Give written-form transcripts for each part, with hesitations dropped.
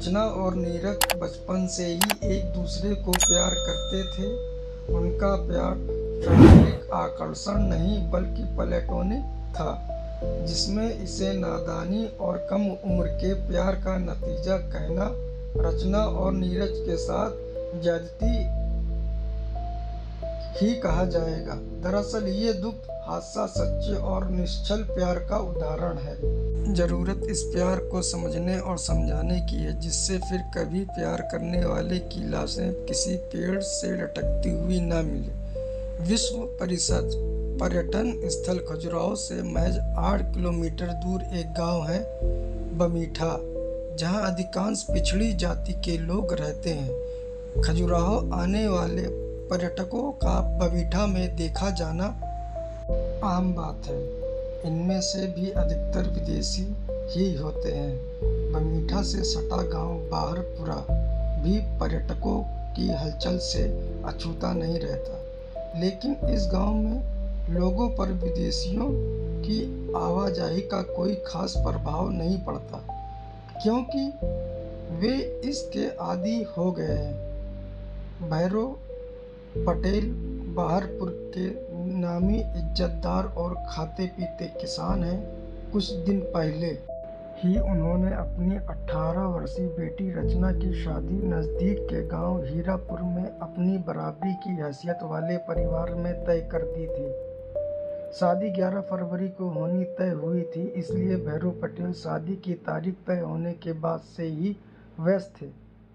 रचना और नीरज बचपन से ही एक दूसरे को प्यार करते थे। उनका प्यार शारीरिक आकर्षण नहीं बल्कि प्लेटोनिक था, जिसमें इसे नादानी और कम उम्र के प्यार का नतीजा कहना रचना और नीरज के साथ ज्यादती ही कहा जाएगा। दरअसल ये दुख हादसा सच्चे और निश्चल प्यार का उदाहरण है। जरूरत इस प्यार को समझने और समझाने की है जिससे फिर कभी प्यार करने वाले की लाशें किसी पेड़ से लटकती हुई न मिले। विश्व परिषद पर्यटन स्थल खजुराहो से महज 8 किलोमीटर दूर एक गांव है बमीठा, जहां अधिकांश पिछड़ी जाति के लोग रहते हैं। खजुराहो आने वाले पर्यटकों का बमीठा में देखा जाना आम बात है। इनमें से भी अधिकतर विदेशी ही होते हैं। बमीठा से सटा गांव बाहरपुरा भी पर्यटकों की हलचल से अछूता नहीं रहता, लेकिन इस गांव में लोगों पर विदेशियों की आवाजाही का कोई खास प्रभाव नहीं पड़ता, क्योंकि वे इसके आदी हो गए हैं। भैरव पटेल बाहरपुर के नामी इज्जतदार और खाते पीते किसान हैं। कुछ दिन पहले ही उन्होंने अपनी 18 वर्षीय बेटी रचना की शादी नज़दीक के गांव हीरापुर में अपनी बराबरी की हैसियत वाले परिवार में तय कर दी थी। शादी 11 फरवरी को होनी तय हुई थी, इसलिए भैरव पटेल शादी की तारीख तय होने के बाद से ही व्यस्त थे।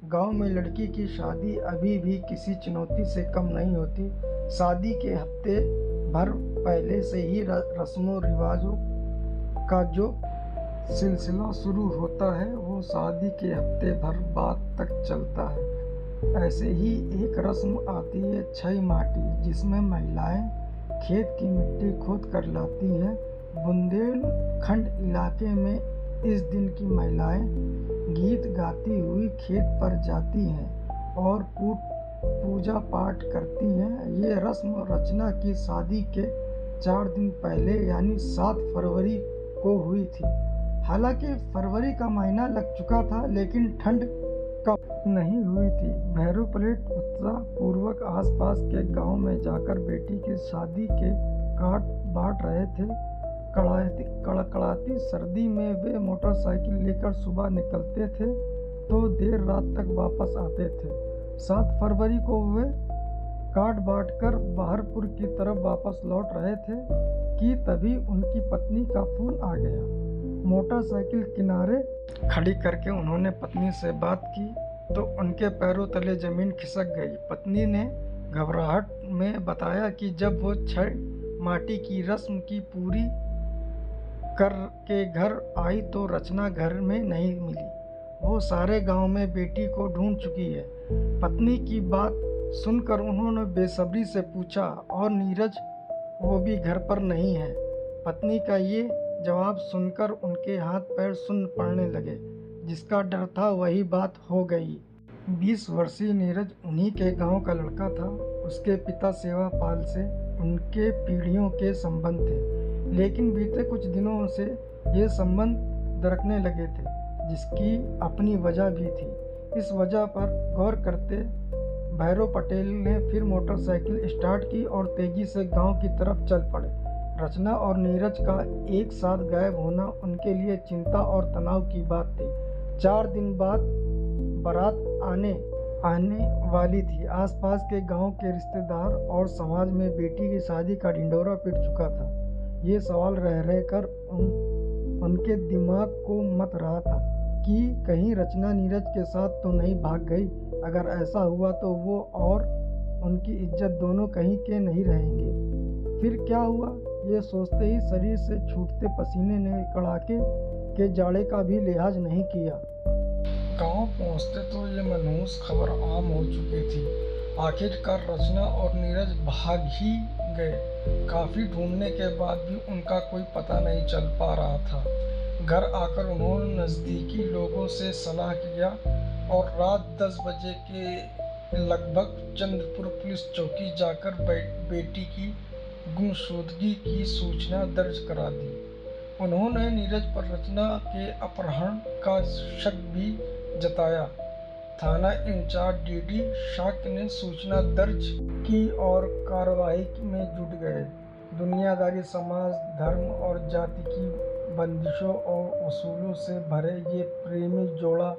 गांव में लड़की की शादी अभी भी किसी चुनौती से कम नहीं होती। शादी के हफ्ते भर पहले से ही रस्मों रिवाजों का जो सिलसिला शुरू होता है वो शादी के हफ्ते भर बाद तक चलता है। ऐसे ही एक रस्म आती है छई माटी, जिसमें महिलाएं खेत की मिट्टी खोद कर लाती हैं। बुंदेलखंड इलाके में इस दिन की महिलाएं गीत गाती हुई खेत पर जाती हैं और पूजा पाठ करती हैं। ये रस्म रचना की शादी के 4 दिन पहले यानी 7 फरवरी को हुई थी। हालांकि फरवरी का महीना लग चुका था, लेकिन ठंड कम नहीं हुई थी। भैरव पटेल उत्साह पूर्वक आसपास के गांव में जाकर बेटी की शादी के कार्ड बांट रहे थे। कड़कड़ाती सर्दी में वे मोटरसाइकिल लेकर सुबह निकलते थे तो देर रात तक वापस आते थे। 7 फरवरी को वे कार्ड बांटकर बाहरपुर की तरफ वापस लौट रहे थे कि तभी उनकी पत्नी का फोन आ गया। मोटरसाइकिल किनारे खड़ी करके उन्होंने पत्नी से बात की तो उनके पैरों तले जमीन खिसक गई। पत्नी ने घबराहट में बताया कि जब वो छह माटी की रस्म की पूरी कर के घर आई तो रचना घर में नहीं मिली। वो सारे गांव में बेटी को ढूंढ चुकी है। पत्नी की बात सुनकर उन्होंने बेसब्री से पूछा, और नीरज वो भी घर पर नहीं है? पत्नी का ये जवाब सुनकर उनके हाथ पैर सुन्न पड़ने लगे। जिसका डर था वही बात हो गई। 20 वर्षीय नीरज उन्हीं के गांव का लड़का था। उसके पिता सेवापाल से उनके पीढ़ियों के संबंध थे, लेकिन बीते कुछ दिनों से ये संबंध दरकने लगे थे, जिसकी अपनी वजह भी थी। इस वजह पर गौर करते भैरव पटेल ने फिर मोटरसाइकिल स्टार्ट की और तेजी से गांव की तरफ चल पड़े। रचना और नीरज का एक साथ गायब होना उनके लिए चिंता और तनाव की बात थी। 4 दिन बाद बारात आने वाली थी। आसपास के गांव के रिश्तेदार और समाज में बेटी की शादी का ढिंढोरा पिट चुका था। ये सवाल रह रहकर उनके दिमाग को मत रहा था कि कहीं रचना नीरज के साथ तो नहीं भाग गई। अगर ऐसा हुआ तो वो और उनकी इज्जत दोनों कहीं के नहीं रहेंगे। फिर क्या हुआ, ये सोचते ही शरीर से छूटते पसीने ने कड़ाके के जाड़े का भी लिहाज नहीं किया। गांव पहुंचते तो ये मनहूस खबर आम हो चुकी थी। आखिरकार रचना और नीरज भाग ही गए। काफ़ी ढूंढने के बाद भी उनका कोई पता नहीं चल पा रहा था। घर आकर उन्होंने नज़दीकी लोगों से सलाह किया और रात 10 बजे के लगभग चंद्रपुर पुलिस चौकी जाकर बेटी की गुमशुदगी की सूचना दर्ज करा दी। उन्होंने नीरज पर रचना के अपहरण का शक भी जताया। थाना इंचार्ज डीडी शाक्य ने सूचना दर्ज की और कार्रवाई में जुट गए। दुनियादारी समाज, धर्म और जाति की बंदिशों और उसूलों से भरे ये प्रेमी जोड़ा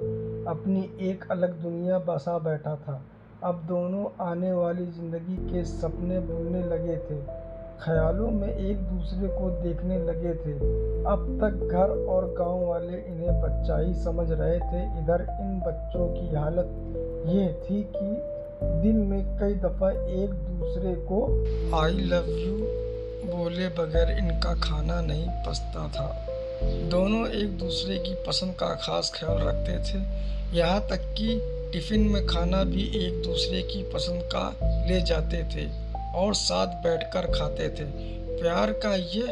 अपनी एक अलग दुनिया बसा बैठा था। अब दोनों आने वाली जिंदगी के सपने बुनने लगे थे, ख्यालों में एक दूसरे को देखने लगे थे। अब तक घर और गांव वाले इन्हें बच्चा ही समझ रहे थे। इधर इन बच्चों की हालत ये थी कि दिन में कई दफ़ा एक दूसरे को आई लव यू बोले बगैर इनका खाना नहीं पचता था। दोनों एक दूसरे की पसंद का खास ख्याल रखते थे, यहाँ तक कि टिफ़िन में खाना भी एक दूसरे की पसंद का ले जाते थे और साथ बैठकर खाते थे। प्यार का ये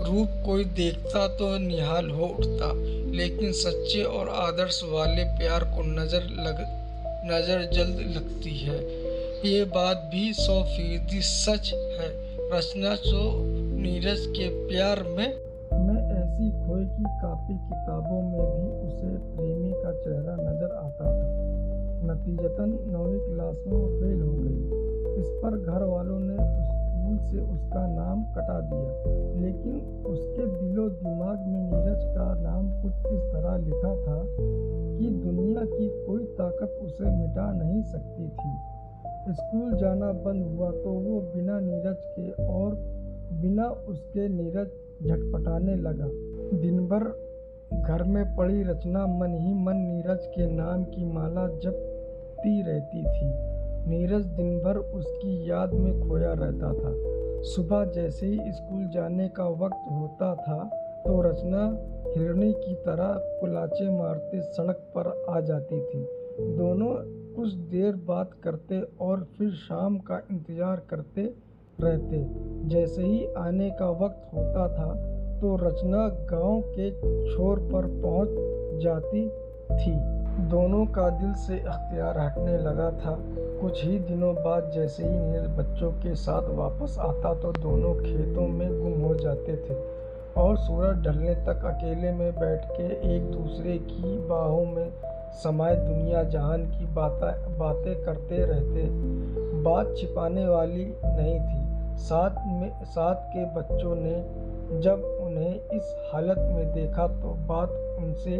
रूप कोई देखता तो निहाल हो उठता, लेकिन सच्चे और आदर्श वाले प्यार को नज़र जल्द लगती है। ये बात भी 100% सच है। रचना तो नीरज के प्यार में ऐसी खोई की कापी किताबों में भी उसे प्रेमी का चेहरा नजर आता था। नतीजतन 9वीं क्लास में वो फेल हो गई। इस पर घर वालों ने स्कूल से उसका नाम कटा दिया, लेकिन उसके दिलो दिमाग में नीरज का नाम कुछ इस तरह लिखा था कि दुनिया की कोई ताकत उसे मिटा नहीं सकती थी। स्कूल जाना बंद हुआ तो वो बिना नीरज के और बिना उसके नीरज झटपटाने लगा। दिन भर घर में पड़ी रचना मन ही मन नीरज के नाम की माला जपती रहती थी। नीरज दिन भर उसकी याद में खोया रहता था। सुबह जैसे ही स्कूल जाने का वक्त होता था तो रचना हिरणी की तरह कुलाचे मारते सड़क पर आ जाती थी। दोनों कुछ देर बात करते और फिर शाम का इंतजार करते रहते। जैसे ही आने का वक्त होता था तो रचना गांव के छोर पर पहुंच जाती थी। दोनों का दिल से अख्तियार हटने लगा था। कुछ ही दिनों बाद जैसे ही नीरज बच्चों के साथ वापस आता तो दोनों खेतों में गुम हो जाते थे और सूरज ढलने तक अकेले में बैठ के एक दूसरे की बाहों में समाये दुनिया जहान की बातें करते रहते। बात छिपाने वाली नहीं थी। साथ के बच्चों ने जब उन्हें इस हालत में देखा तो बात उनसे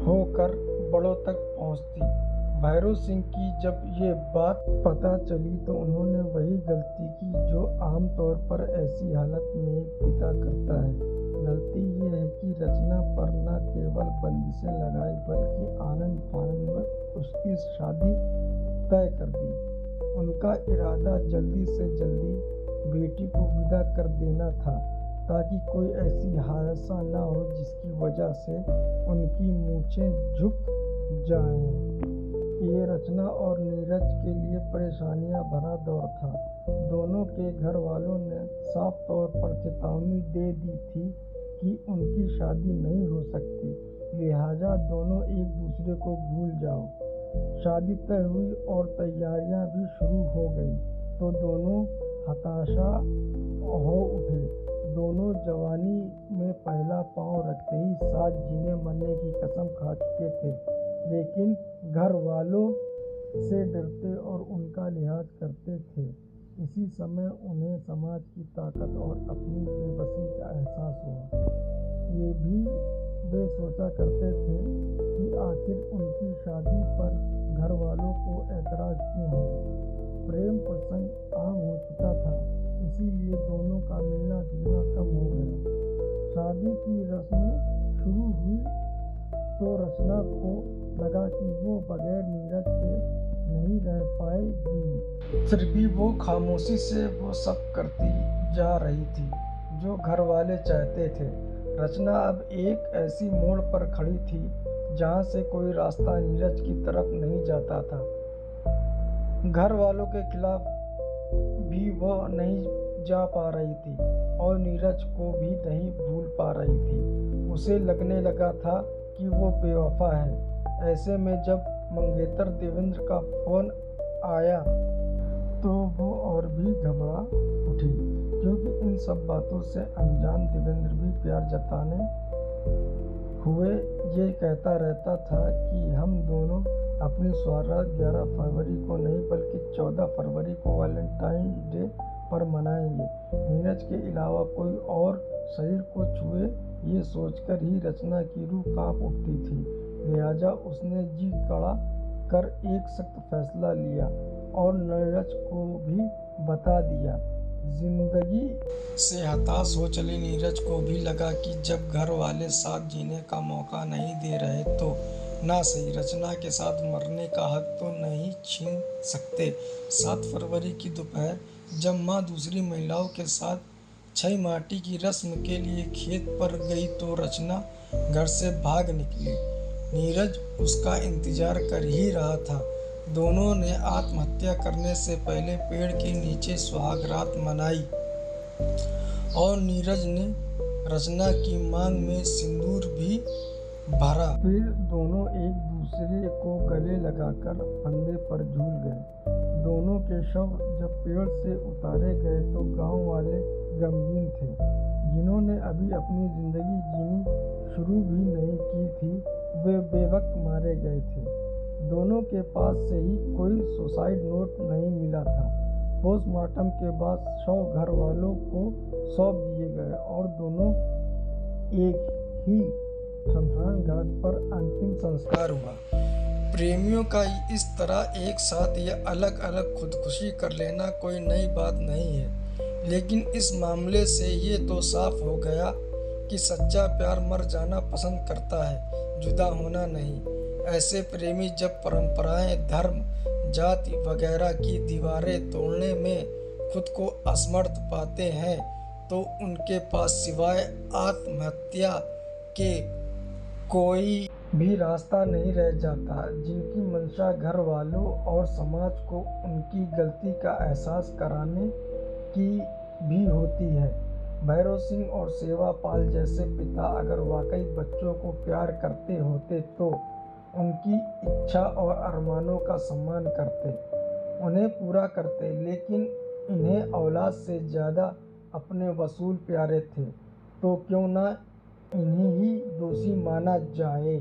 होकर बड़ों तक पहुंचती। भैरव सिंह की जब ये बात पता चली तो उन्होंने वही गलती की जो आमतौर पर ऐसी हालत में एक पिता करता है। गलती ये है कि रचना पर न केवल बंदिशें लगाई बल्कि आनंद फानंद में उसकी शादी तय कर दी। उनका इरादा जल्दी से जल्दी बेटी को विदा कर देना था ताकि कोई ऐसी हादसा न हो जिसकी वजह से उनकी मूंछें झुक जाएं। ये रचना और नीरज के लिए परेशानियां भरा दौर था। दोनों के घर वालों ने साफ तौर पर चेतावनी दे दी थी कि उनकी शादी नहीं हो सकती, लिहाजा दोनों एक दूसरे को भूल जाओ। शादी तय हुई और तैयारियां भी शुरू हो गई तो दोनों हताशा हो उठे। दोनों जवानी में पहला पांव रखते ही साथ जीने मरने की कसम खा चुके थे, लेकिन घर वालों से डरते और उनका लिहाज करते थे। इसी समय उन्हें समाज की ताकत और अपनी बेबसी का एहसास हुआ। ये भी वे सोचा करते थे कि आखिर उनकी शादी पर घर वालों को ऐतराज क्यों है। प्रेम प्रसंग आम हो चुका था, इसीलिए दोनों का मिलना जुलना कम हो गया। शादी की रस्में शुरू हुई तो रचना को लगा कि वो बगैर नीरज के नहीं रह पाएगी। फिर भी वो खामोशी से वो सब करती जा रही थी जो घर वाले चाहते थे। रचना अब एक ऐसी मोड़ पर खड़ी थी जहाँ से कोई रास्ता नीरज की तरफ नहीं जाता था। घर वालों के खिलाफ भी वह नहीं जा पा रही थी और नीरज को भी नहीं भूल पा रही थी। उसे लगने लगा था कि वो बेवफा है। ऐसे में जब मंगेतर देवेंद्र का फोन आया तो वो और भी घबरा उठी, क्योंकि इन सब बातों से अनजान देवेंद्र भी प्यार जताने हुए ये कहता रहता था कि हम दोनों अपनी सौगात 11 फरवरी को नहीं बल्कि 14 फरवरी को वैलेंटाइन डे पर मनाएंगे। नीरज के अलावा कोई और शरीर को छुए ये सोचकर ही रचना की रूह कांप उठती थी। लिहाजा उसने जी कड़ा कर एक सख्त फैसला लिया और नीरज को भी बता दिया। जिंदगी से हताश हो चले नीरज को भी लगा कि जब घर वाले साथ जीने का मौका नहीं दे रहे तो ना सही रचना के साथ मरने का हक तो नहीं छीन सकते। 7 फरवरी की दोपहर जब माँ दूसरी महिलाओं के साथ छई माटी की रस्म के लिए खेत पर गई तो रचना घर से भाग निकली। नीरज उसका इंतजार कर ही रहा था। दोनों ने आत्महत्या करने से पहले पेड़ के नीचे सुहाग रात मनाई और नीरज ने रचना की मांग में सिंदूर भी भरा। फिर दोनों एक दूसरे को गले लगाकर फंदे पर झूल गए। दोनों के शव जब पेड़ से उतारे गए तो गांव वाले गमगीन थे। जिन्होंने अभी अपनी जिंदगी जीनी शुरू भी नहीं की थी वे बेवक्त मारे गए थे। दोनों के पास से ही कोई सुसाइड नोट नहीं मिला था। पोस्टमार्टम के बाद शव घर वालों को सौंप दिए गए और दोनों एक ही शमशान घाट पर अंतिम संस्कार हुआ। प्रेमियों का इस तरह एक साथ या अलग अलग खुदकुशी कर लेना कोई नई बात नहीं है, लेकिन इस मामले से ये तो साफ हो गया कि सच्चा प्यार मर जाना पसंद करता है, जुदा होना नहीं। ऐसे प्रेमी जब परंपराएं, धर्म, जाति वगैरह की दीवारें तोड़ने में खुद को असमर्थ पाते हैं तो उनके पास सिवाय आत्महत्या के कोई भी रास्ता नहीं रह जाता। जिनकी मंशा घर वालों और समाज को उनकी गलती का एहसास कराने की भी होती है। भैरव सिंह और सेवा पाल जैसे पिता अगर वाकई बच्चों को प्यार करते होते तो उनकी इच्छा और अरमानों का सम्मान करते, उन्हें पूरा करते, लेकिन इन्हें औलाद से ज़्यादा अपने वसूल प्यारे थे, तो क्यों ना इन्हें ही दोषी माना जाए।